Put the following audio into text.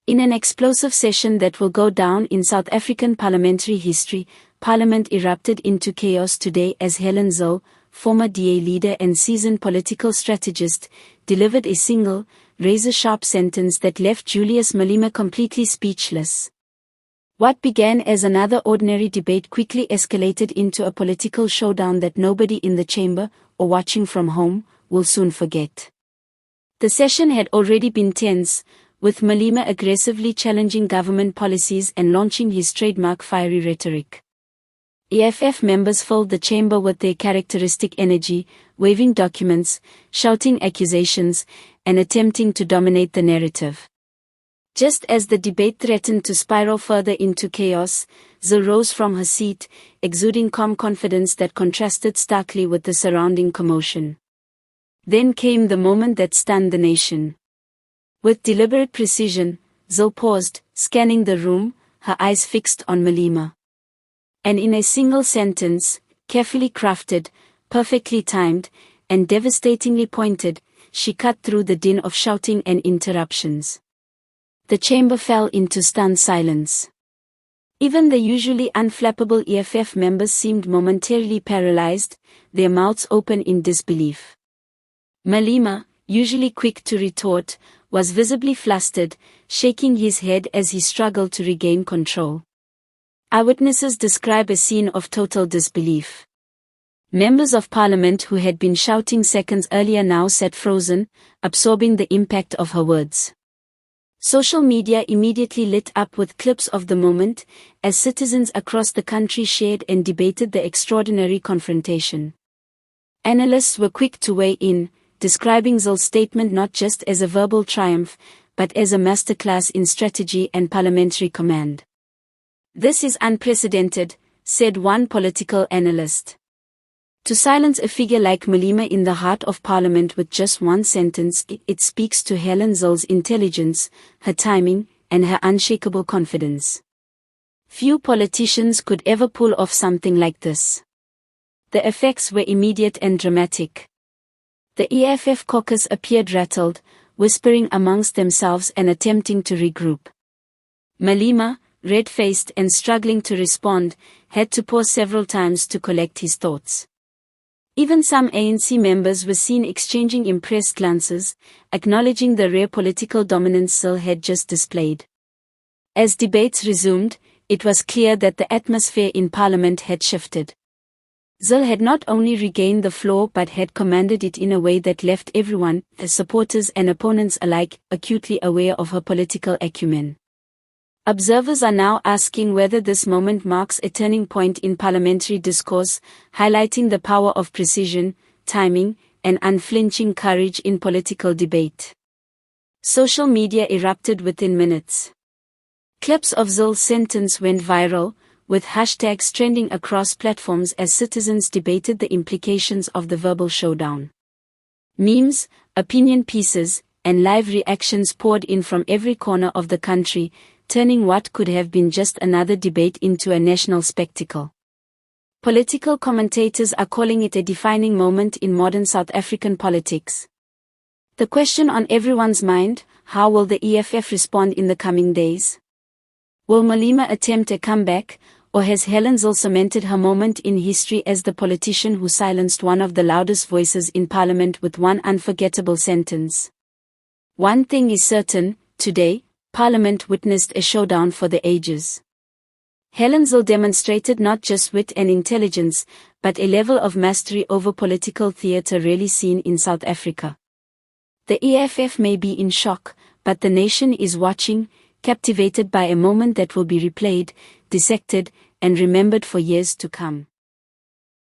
In an explosive session that will go down in South African parliamentary history, Parliament erupted into chaos today as Helen Zille, former DA leader and seasoned political strategist, delivered a single, razor-sharp sentence that left Julius Malema completely speechless. What began as another ordinary debate quickly escalated into a political showdown that nobody in the chamber, or watching from home, will soon forget. The session had already been tense, with Malema aggressively challenging government policies and launching his trademark fiery rhetoric. EFF members filled the chamber with their characteristic energy, waving documents, shouting accusations, and attempting to dominate the narrative. Just as the debate threatened to spiral further into chaos, Zille rose from her seat, exuding calm confidence that contrasted starkly with the surrounding commotion. Then came the moment that stunned the nation. With deliberate precision, Zille paused, scanning the room, her eyes fixed on Malema. And in a single sentence, carefully crafted, perfectly timed, and devastatingly pointed, she cut through the din of shouting and interruptions. The chamber fell into stunned silence. Even the usually unflappable EFF members seemed momentarily paralyzed, their mouths open in disbelief. Malema, usually quick to retort, was visibly flustered, shaking his head as he struggled to regain control. Eyewitnesses describe a scene of total disbelief. Members of Parliament who had been shouting seconds earlier now sat frozen, absorbing the impact of her words. Social media immediately lit up with clips of the moment, as citizens across the country shared and debated the extraordinary confrontation. Analysts were quick to weigh in, describing Zille's statement not just as a verbal triumph, but as a masterclass in strategy and parliamentary command. "This is unprecedented," said one political analyst. To silence a figure like Malema in the heart of Parliament with just one sentence, it speaks to Helen Zille's intelligence, her timing, and her unshakable confidence. Few politicians could ever pull off something like this. The effects were immediate and dramatic. The EFF caucus appeared rattled, whispering amongst themselves and attempting to regroup. Malema, red-faced and struggling to respond, had to pause several times to collect his thoughts. Even some ANC members were seen exchanging impressed glances, acknowledging the rare political dominance Zille had just displayed. As debates resumed, it was clear that the atmosphere in Parliament had shifted. Zille had not only regained the floor but had commanded it in a way that left everyone, the supporters and opponents alike, acutely aware of her political acumen. Observers are now asking whether this moment marks a turning point in parliamentary discourse, highlighting the power of precision, timing, and unflinching courage in political debate. Social media erupted within minutes. Clips of Zille's sentence went viral, with hashtags trending across platforms as citizens debated the implications of the verbal showdown. Memes, opinion pieces, and live reactions poured in from every corner of the country, turning what could have been just another debate into a national spectacle. Political commentators are calling it a defining moment in modern South African politics. The question on everyone's mind: how will the EFF respond in the coming days? Will Malema attempt a comeback, or has Helen Zille cemented her moment in history as the politician who silenced one of the loudest voices in Parliament with one unforgettable sentence? One thing is certain: today, Parliament witnessed a showdown for the ages. Helen Zille demonstrated not just wit and intelligence, but a level of mastery over political theatre rarely seen in South Africa. The EFF may be in shock, but the nation is watching, captivated by a moment that will be replayed, dissected, and remembered for years to come.